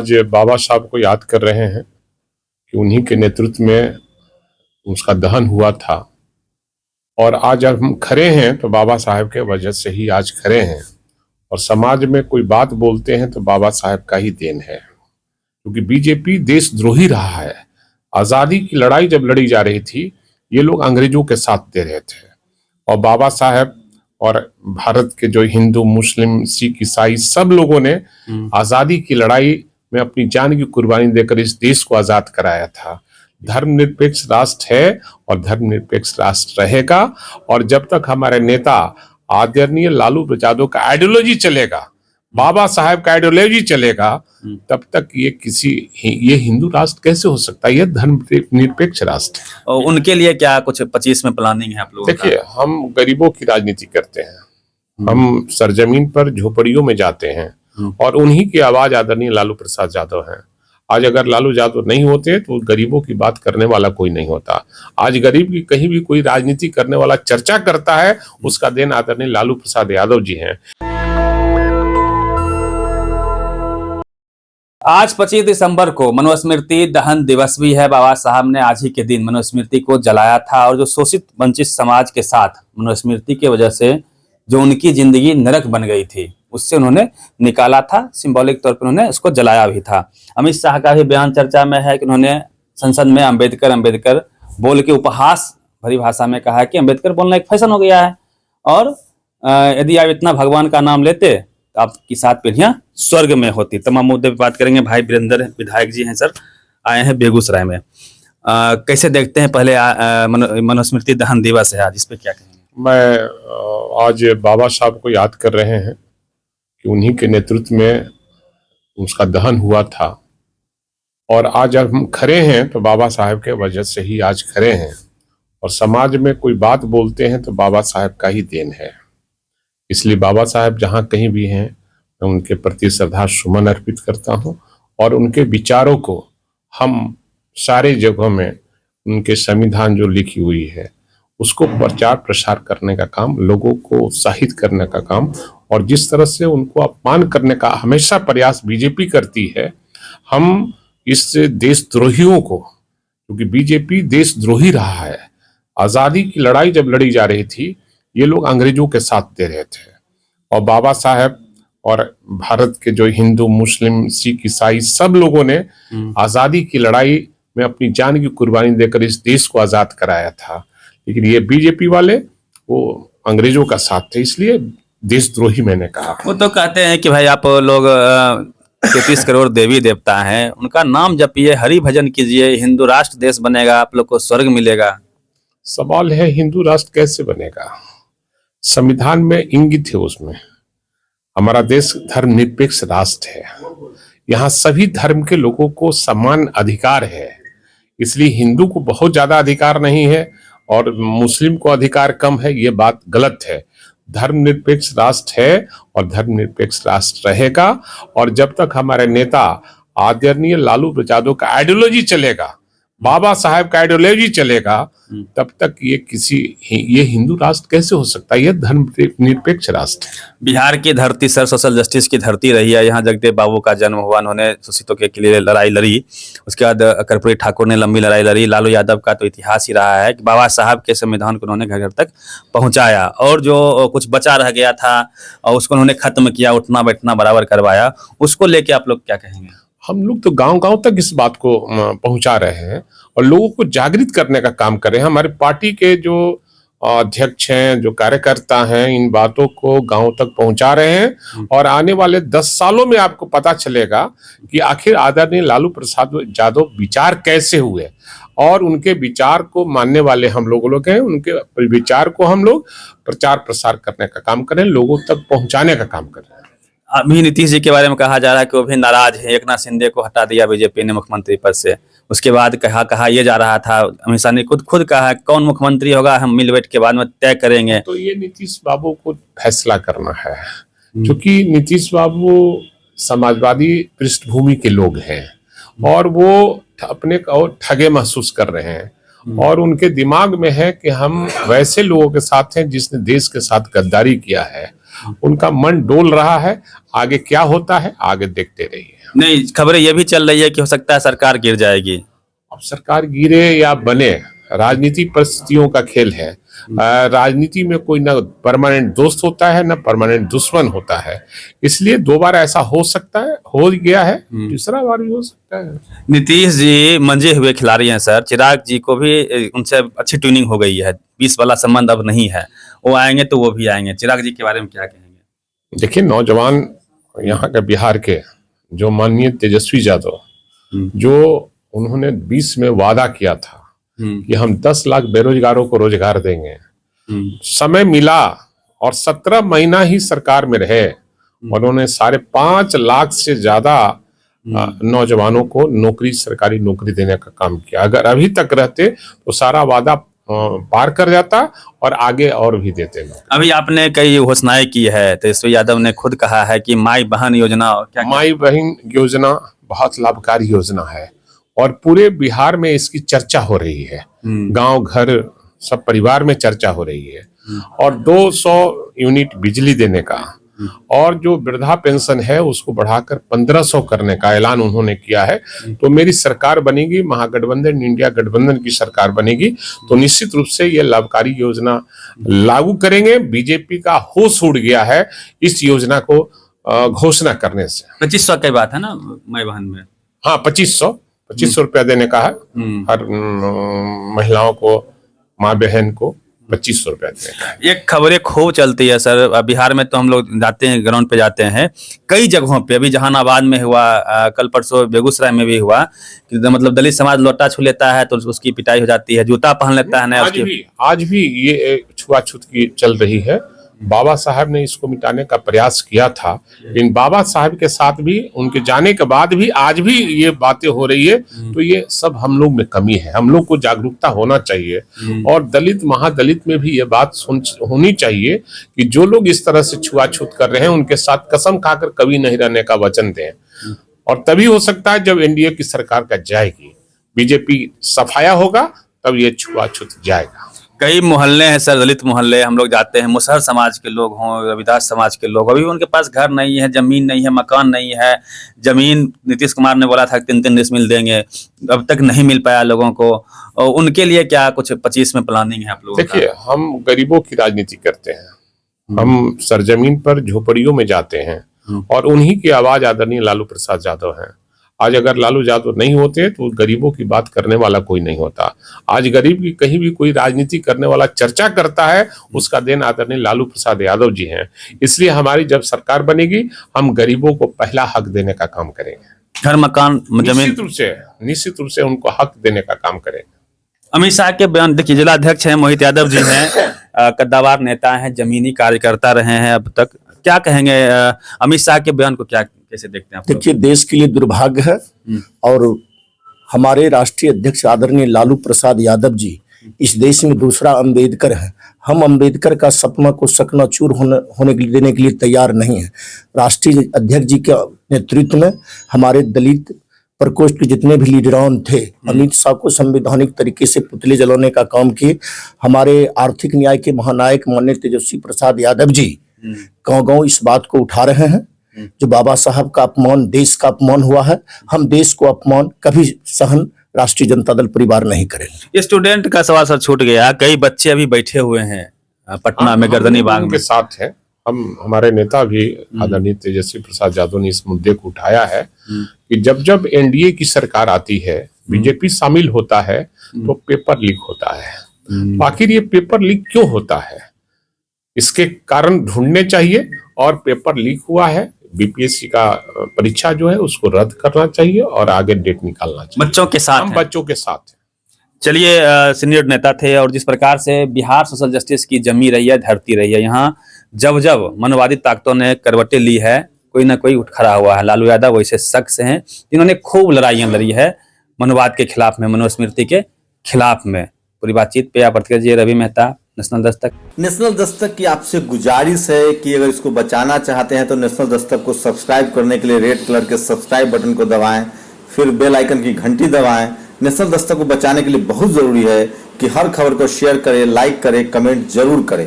आज बाबा साहब को याद कर रहे हैं कि उन्हीं के नेतृत्व में उसका दहन हुआ था। और आज हम खड़े हैं तो बाबा साहब के वजह से ही आज खड़े हैं। और समाज में कोई बात बोलते हैं तो बाबा साहब का ही देन है, क्योंकि बीजेपी देशद्रोही रहा है। आजादी की लड़ाई जब लड़ी जा रही थी, ये लोग अंग्रेजों के साथ दे रहे थे। और बाबा साहब और भारत के जो हिंदू, मुस्लिम, सिख, ईसाई सब लोगों ने आजादी की लड़ाई में अपनी जान की कुर्बानी देकर इस देश को आजाद कराया था। धर्मनिरपेक्ष राष्ट्र है और धर्मनिरपेक्ष राष्ट्र रहेगा। और जब तक हमारे नेता आदरणीय लालू यादव का आइडियोलॉजी चलेगा, बाबा साहब का आइडियोलॉजी चलेगा, तब तक ये हिंदू राष्ट्र कैसे हो सकता है? यह धर्मनिरपेक्ष राष्ट्र है। और उनके लिए क्या कुछ 25 में प्लानिंग है आप लोगों का? देखिए, हम गरीबों की राजनीति करते हैं। हम सरजमीन पर झोपड़ियों में जाते हैं और उन्हीं की आवाज आदरणीय लालू प्रसाद यादव हैं। आज अगर लालू यादव नहीं होते तो गरीबों की बात करने वाला कोई नहीं होता। आज गरीब की कहीं भी कोई राजनीति करने वाला चर्चा करता है, उसका देन आदरणीय लालू प्रसाद यादव जी हैं। आज 25 दिसंबर को मनुस्मृति दहन दिवस भी है। बाबा साहब ने आज ही के दिन मनुस्मृति को जलाया था और जो शोषित वंचित समाज के साथ मनुस्मृति की वजह से जो उनकी जिंदगी नरक बन गई थी, उससे उन्होंने निकाला था। सिंबॉलिक तौर पर उन्होंने उसको जलाया भी था। अमित शाह का भी बयान चर्चा में है कि उन्होंने संसद में अंबेडकर बोल के उपहास भरी भाषा में कहा कि अंबेडकर बोलना एक फैशन हो गया है और यदि आप इतना भगवान का नाम लेते तो आपकी 7 पीढ़ियां स्वर्ग में होती। तमाम मुद्दे पर बात करेंगे। भाई वीरेंद्र विधायक जी हैं सर, आए हैं बेगूसराय में। कैसे देखते हैं? पहले मनुस्मृति दहन दिवस है आज, इस पे क्या कहेंगे? मैं आज बाबा साहब को याद कर रहे हैं कि उन्हीं के नेतृत्व में उसका दहन हुआ था। और आज हम खड़े हैं तो बाबा साहब के वजह से ही आज खड़े हैं। और समाज में कोई बात बोलते हैं तो बाबा साहब का ही देन है। इसलिए बाबा साहब जहाँ कहीं भी हैं, मैं उनके प्रति श्रद्धा सुमन अर्पित करता हूँ। और उनके विचारों को हम सारे जगहों में, उनके संविधान जो लिखी हुई है उसको प्रचार प्रसार करने का काम, लोगों को उत्साहित करने का काम, और जिस तरह से उनको अपमान करने का हमेशा प्रयास बीजेपी करती है, हम इस देशद्रोहियों को, क्योंकि बीजेपी देशद्रोही रहा है। आजादी की लड़ाई जब लड़ी जा रही थी, ये लोग अंग्रेजों के साथ दे रहे थे। और बाबा साहब और भारत के जो हिंदू, मुस्लिम, सिख, ईसाई सब लोगों ने आजादी की लड़ाई में अपनी जान की कुर्बानी देकर इस देश को आजाद कराया था। लेकिन ये बीजेपी वाले वो अंग्रेजों का साथ थे, इसलिए देशद्रोही मैंने कहा। वो तो कहते हैं कि भाई आप लोग 33 करोड़ देवी देवता हैं, उनका नाम जपिए, हरि भजन कीजिए, हिंदू राष्ट्र देश बनेगा, आप लोग को स्वर्ग मिलेगा। सवाल है हिंदू राष्ट्र कैसे बनेगा? संविधान में इंगित है, उसमें हमारा देश धर्मनिरपेक्ष राष्ट्र है। यहाँ सभी धर्म के लोगों को समान अधिकार है। इसलिए हिंदू को बहुत ज्यादा अधिकार नहीं है और मुस्लिम को अधिकार कम है, ये बात गलत है। धर्मनिरपेक्ष राष्ट्र है और धर्मनिरपेक्ष राष्ट्र रहेगा। और जब तक हमारे नेता आदरणीय लालू यादव का आइडियोलॉजी चलेगा, बाबा साहब का आइडियोलॉजी चलेगा, तब तक ये हिंदू राष्ट्र कैसे हो सकता है? यह धर्मनिरपेक्ष राष्ट्र है। बिहार की धरती सर सोशल जस्टिस की धरती रही है। यहाँ जगदेव बाबू का जन्म हुआ, उन्होंने शोषितों के लिए लड़ाई लड़ी। उसके बाद कर्पूरी ठाकुर ने लंबी लड़ाई लड़ी। लालू यादव का तो इतिहास ही रहा है कि बाबा साहब के संविधान को उन्होंने घर घर तक पहुंचाया और जो कुछ बचा रह गया था और उसको उन्होंने खत्म किया, उठना बैठना बराबर करवाया। उसको लेके आप लोग क्या कहेंगे? हम लोग तो गांव-गांव तक इस बात को पहुंचा रहे हैं और लोगों को जागृत करने का काम कर रहे हैं। हमारे पार्टी के जो अध्यक्ष हैं, जो कार्यकर्ता हैं, इन बातों को गांव तक पहुंचा रहे हैं। और आने वाले 10 सालों में आपको पता चलेगा कि आखिर आदरणीय लालू प्रसाद यादव विचार कैसे हुए और उनके विचार को मानने वाले हम लोग हैं। उनके विचार को हम लोग प्रचार प्रसार करने का काम करें, लोगों तक पहुंचाने का काम कर रहे हैं। अभी नीतीश जी के बारे में कहा जा रहा है कि वो भी नाराज है। एकनाथ शिंदे को हटा दिया बीजेपी ने मुख्यमंत्री पद से। उसके बाद कहा ये जा रहा था, अमित शाह ने खुद कहा है कौन मुख्यमंत्री होगा हम मिल बैठ के बाद में तय करेंगे। तो ये नीतीश बाबू को फैसला करना है, क्योंकि नीतीश बाबू समाजवादी पृष्ठभूमि के लोग हैं और वो अपने को ठगे महसूस कर रहे हैं। और उनके दिमाग में है कि हम वैसे लोगों के साथ हैं जिसने देश के साथ गद्दारी किया है। उनका मन डोल रहा है। आगे क्या होता है आगे देखते रहिए। नहीं, खबरें ये भी चल रही है कि हो सकता है सरकार गिर जाएगी। अब सरकार गिरे या बने, राजनीति परिस्थितियों का खेल है। राजनीति में कोई ना परमानेंट दोस्त होता है ना परमानेंट दुश्मन होता है। इसलिए 2 बार ऐसा हो सकता है, हो गया है, तीसरा बार भी हो सकता है। नीतीश जी मंजे हुए खिलाड़ी हैं सर। चिराग जी को भी उनसे अच्छी ट्यूनिंग हो गई है, 20 वाला संबंध अब नहीं है। वो आएंगे तो वो भी आएंगे। चिराग जी के बारे में क्या कहेंगे? देखिए, नौजवान यहाँ के बिहार के जो माननीय तेजस्वी यादव, जो उन्होंने 20 में वादा किया था कि हम 10 लाख बेरोजगारों को रोजगार देंगे, समय मिला और 17 महीना ही सरकार में रहे और उन्होंने 5.5 लाख से ज्यादा नौजवानों को नौकरी, सरकारी नौकरी देने का काम किया। अगर अभी तक रहते तो सारा वादा पार कर जाता और आगे और भी देते लोग। अभी आपने कई घोषणाएं की है, तेजस्वी यादव ने खुद कहा है कि माई बहन योजना, क्या माई बहन योजना बहुत लाभकारी योजना है और पूरे बिहार में इसकी चर्चा हो रही है। गांव घर सब परिवार में चर्चा हो रही है। और 200 यूनिट बिजली देने का और जो वृद्धा पेंशन है उसको बढ़ाकर 1500 करने का ऐलान उन्होंने किया है। तो मेरी सरकार बनेगी, महागठबंधन इंडिया गठबंधन की सरकार बनेगी तो निश्चित रूप से ये लाभकारी योजना लागू करेंगे। बीजेपी का होश उड़ गया है इस योजना को घोषणा करने से। 2500 की बात है ना माई बहन में? हाँ, 2500 रुपया देने का है हर महिलाओं को, माँ बहन को 2500 रुपया देने का है। एक खबरें खूब चलती है सर बिहार में, तो हम लोग जाते हैं, ग्राउंड पे जाते हैं कई जगहों पे। अभी जहानाबाद में हुआ, कल परसों बेगूसराय में भी हुआ कि मतलब दलित समाज लोटा छू लेता है तो उसकी पिटाई हो जाती है, जूता पहन लेता है ना। आज भी ये छुआछूत की चल रही है। बाबा साहब ने इसको मिटाने का प्रयास किया था, लेकिन बाबा साहब के साथ भी, उनके जाने के बाद भी आज भी ये बातें हो रही है। तो ये सब हम लोग में कमी है। हम लोग को जागरूकता होना चाहिए और दलित महादलित में भी ये बात होनी चाहिए कि जो लोग इस तरह से छुआछूत कर रहे हैं उनके साथ कसम खाकर कभी नहीं रहने का वचन दें। और तभी हो सकता है जब एनडीए की सरकार का जाएगी, बीजेपी सफाया होगा, तब ये छुआछूत जाएगा। कई मोहल्ले हैं सर, दलित मोहल्ले, हम लोग जाते हैं, मुसहर समाज के लोग हों, रविदास समाज के लोग, अभी उनके पास घर नहीं है, जमीन नहीं है, मकान नहीं है। जमीन नीतीश कुमार ने बोला था 3-3 डिसमिल देंगे, अब तक नहीं मिल पाया लोगों को। और उनके लिए क्या कुछ 25 में प्लानिंग है आप लोगों का? देखिए, हम गरीबों की राजनीति करते हैं। हम सरजमीन पर झोपड़ियों में जाते हैं और उन्हीं की आवाज आदरणीय लालू प्रसाद यादव हैं। आज अगर लालू यादव नहीं होते तो गरीबों की बात करने वाला कोई नहीं होता। आज गरीब की कहीं भी कोई राजनीति करने वाला चर्चा करता है, उसका देन आदरणीय लालू प्रसाद यादव जी हैं। इसलिए हमारी जब सरकार बनेगी, हम गरीबों को पहला हक देने का काम करेंगे। घर मकान जमीन निश्चित रूप से उनको हक देने का काम करेंगे। अमित शाह के बयान देखिए, जिला अध्यक्ष हैं मोहित यादव जी हैं, कद्दावार नेता हैं, जमीनी कार्यकर्ता रहे हैं अब तक। क्या कहेंगे अमित शाह के बयान को, क्या कैसे देखते हैं आप? देखिए, देश के लिए दुर्भाग्य है और हमारे राष्ट्रीय अध्यक्ष आदरणीय लालू प्रसाद यादव जी इस देश में दूसरा अंबेडकर है। हम अंबेडकर का सपना को चकनाचूर होने देने के लिए तैयार नहीं है। राष्ट्रीय अध्यक्ष जी के नेतृत्व में हमारे दलित प्रकोष्ठ के जितने भी लीडरान थे, अमित शाह को संवैधानिक तरीके से पुतले जलाने का काम किए। हमारे आर्थिक न्याय के महानायक माननीय तेजस्वी प्रसाद यादव जी गांव-गांव इस बात को उठा रहे हैं। जो बाबा साहब का अपमान, देश का अपमान हुआ है, हम देश को अपमान कभी सहन राष्ट्रीय जनता दल परिवार नहीं करेंगे। स्टूडेंट का सवाल सर छूट गया, कई बच्चे अभी बैठे हुए हैं पटना में गर्दनी बाग में। के साथ है हमारे नेता भी आदरणीय तेजस्वी प्रसाद यादव ने इस मुद्दे को उठाया है कि जब जब एनडीए की सरकार आती है, बीजेपी शामिल होता है तो पेपर लीक होता है। आखिर ये पेपर लीक क्यों होता है, इसके कारण ढूंढने चाहिए। और पेपर लीक हुआ है, बीपीएससी का परीक्षा जो है उसको रद्द करना चाहिए और आगे डेट निकालना चाहिए। बच्चों के साथ, हम बच्चों के साथ। चलिए, सीनियर नेता थे और जिस प्रकार से बिहार सोशल जस्टिस की जमी रही है, धरती रही है, यहाँ जब जब मनवादी ताकतों ने करवटें ली है, कोई ना कोई उठ खड़ा हुआ है। लालू यादव वैसे शख्स हैं जिन्होंने खूब लड़ाइयां लड़ी है मनवाद के खिलाफ में, मनुस्मृति के खिलाफ में। पूरी बातचीत पे आप प्रतिक्रिया रवि मेहता, नेशनल दस्तक। नेशनल दस्तक की आपसे गुजारिश है कि अगर इसको बचाना चाहते हैं तो नेशनल दस्तक को सब्सक्राइब करने के लिए रेड कलर के सब्सक्राइब बटन को दबाएं, फिर बेल आइकन की घंटी दबाएं। नेशनल दस्तक को बचाने के लिए बहुत जरूरी है कि हर खबर को शेयर करें, लाइक करें, कमेंट जरूर करें।